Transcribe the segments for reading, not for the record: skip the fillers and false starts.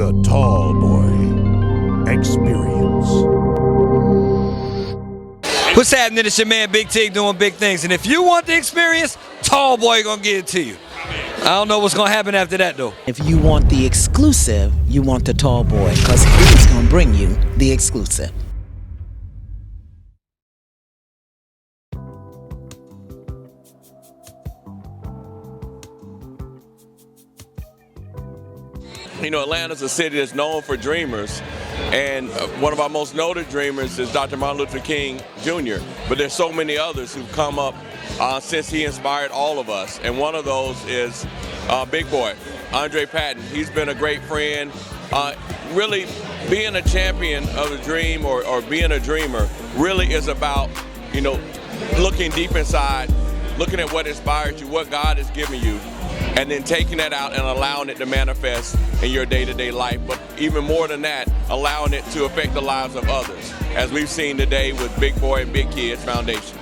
The Tallboy Experience. What's happening? It's your man Big T doing big things. And if you want the experience, Tallboy gonna give it to you. I don't know what's gonna happen after that though. If you want the exclusive, you want the Tallboy, because he's gonna bring you the exclusive. You know, Atlanta's a city that's known for dreamers, and one of our most noted dreamers is Dr. Martin Luther King Jr., but there's so many others who've come up since he inspired all of us, and one of those is Big Boy, Andre Patton. He's been a great friend. Really, being a champion of a dream or being a dreamer really is about, you know, looking deep inside, looking at what inspires you, what God has given you, and then taking that out and allowing it to manifest in your day-to-day life. But even more than that, allowing it to affect the lives of others, as we've seen today with Big Boy and Big Kids Foundation.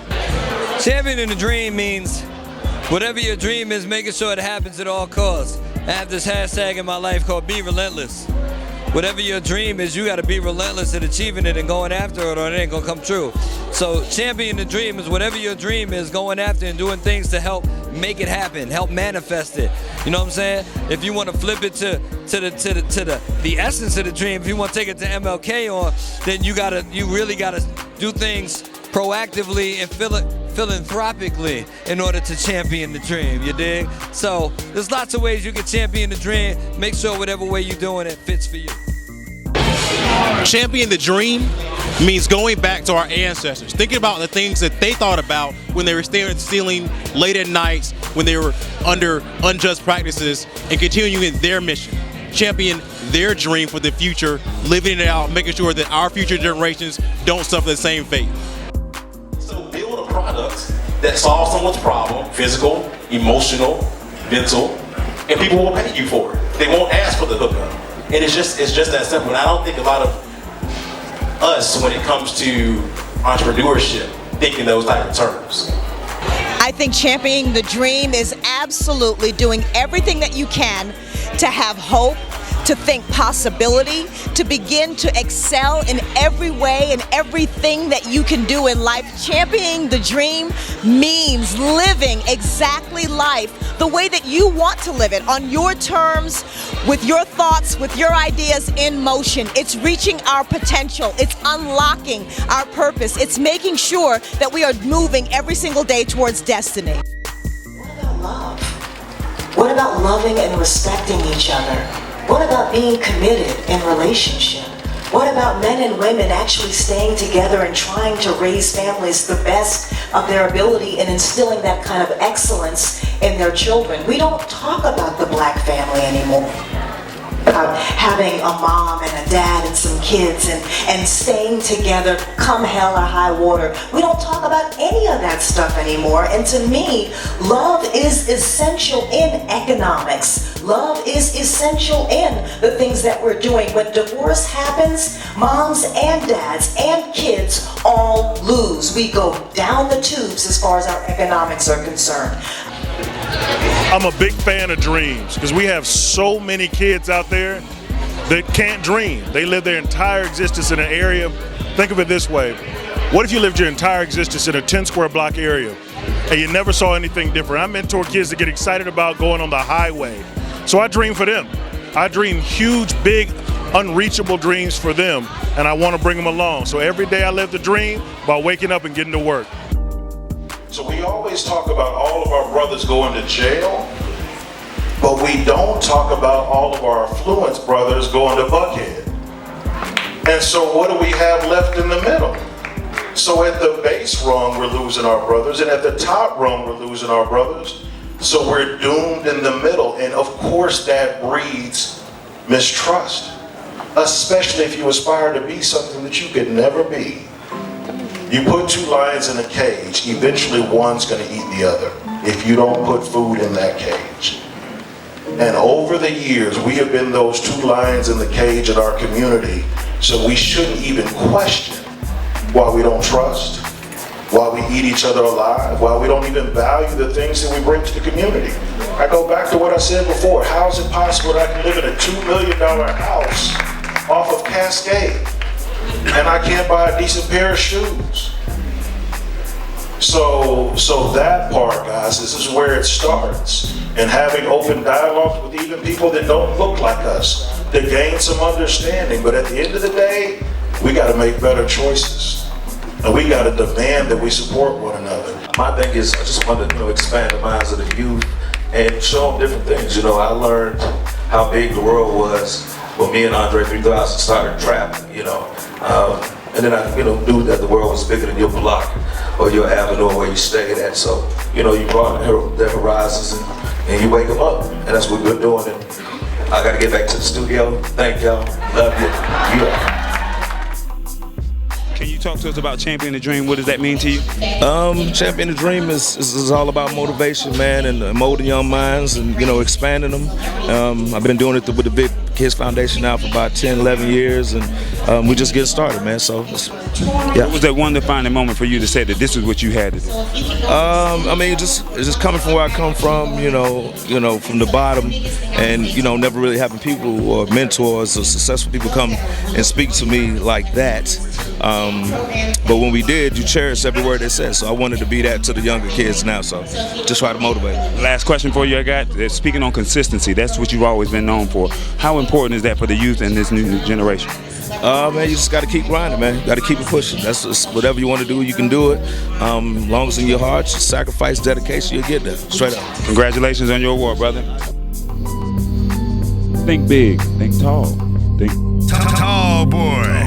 Championing the dream means whatever your dream is, making sure it happens at all costs. I have this hashtag in my life called Be Relentless. Whatever your dream is, you got to be relentless at achieving it and going after it, or it ain't gonna come true. So championing the dream is whatever your dream is, going after and doing things to help make it happen, help manifest it. You know what I'm saying? If you want to flip it to the essence of the dream, if you want to take it to MLK on, then you really gotta do things proactively and philanthropically in order to champion the dream, you dig? So there's lots of ways you can champion the dream. Make sure whatever way you're doing it fits for you. Champion the dream means going back to our ancestors, thinking about the things that they thought about when they were staring at the ceiling late at nights, when they were under unjust practices, and continuing their mission. Champion their dream for the future, living it out, making sure that our future generations don't suffer the same fate. So build a product that solves someone's problem, physical, emotional, mental, and people will pay you for it. They won't ask for the hookup. And it's just that simple. And I don't think a lot of us, when it comes to entrepreneurship, think in those type of terms. I think championing the dream is absolutely doing everything that you can to have hope, to think possibility, to begin to excel in every way and everything that you can do in life. Championing the dream means living exactly life the way that you want to live it, on your terms, with your thoughts, with your ideas in motion. It's reaching our potential. It's unlocking our purpose. It's making sure that we are moving every single day towards destiny. What about love? What about loving and respecting each other? What about being committed in relationship? What about men and women actually staying together and trying to raise families the best of their ability and instilling that kind of excellence in their children? We don't talk about the black family anymore. About having a mom and a dad and some kids and staying together come hell or high water. We don't talk about any of that stuff anymore. And to me, love is essential in economics. Love is essential in the things that we're doing. When divorce happens, moms and dads and kids all lose. We go down the tubes as far as our economics are concerned. I'm a big fan of dreams because we have so many kids out there that can't dream. They live their entire existence in an area. Think of it this way. What if you lived your entire existence in a 10 square block area and you never saw anything different? I mentor kids to get excited about going on the highway. So I dream for them. I dream huge, big, unreachable dreams for them, and I want to bring them along. So every day I live the dream by waking up and getting to work. So we always talk about all of our brothers going to jail, but we don't talk about all of our affluent brothers going to Buckhead. And so what do we have left in the middle? So at the base rung, we're losing our brothers, and at the top rung, we're losing our brothers. So we're doomed in the middle, and of course that breeds mistrust, especially if you aspire to be something that you could never be. You put two lions in a cage, eventually one's going to eat the other if you don't put food in that cage. And over the years, we have been those two lions in the cage in our community, so we shouldn't even question why we don't trust, why we eat each other alive, why we don't even value the things that we bring to the community. I go back to what I said before. How is it possible that I can live in a $2 million house off of Cascade and I can't buy a decent pair of shoes? So that part, guys, this is where it starts. And having open dialogue with even people that don't look like us, to gain some understanding. But at the end of the day, we got to make better choices. And we got to demand that we support one another. My thing is, I just want to expand the minds of the youth and show them different things. I learned how big the world was when me and Andre 3000 started trapping. And then I knew that the world was bigger than your block or your avenue or where you stayed at. So you broaden their horizons and you wake them up, and that's what we're doing. And I got to get back to the studio. Thank y'all. Love you. Can you talk to us about Champion the Dream? What does that mean to you? Champion the Dream is all about motivation, man, and molding young minds and, expanding them. I've been doing it with the Big Kids Foundation now for about 10, 11 years, and we just getting started, man. So, yeah. What was that one defining moment for you to say that this is what you had to do? It's just coming from where I come from, from the bottom, and never really having people or mentors or successful people come and speak to me like that. But when we did, you cherish every word they said. So I wanted to be that to the younger kids now. So just try to motivate. Last question for you I got. Speaking on consistency, that's what you've always been known for. How important is that for the youth and this new generation? Man, you just got to keep grinding, man. Got to keep it pushing. That's just, whatever you want to do, you can do it. As long as in your heart, sacrifice, dedication, you'll get there. Straight up. Congratulations on your award, brother. Think big, think tall, think tall boy.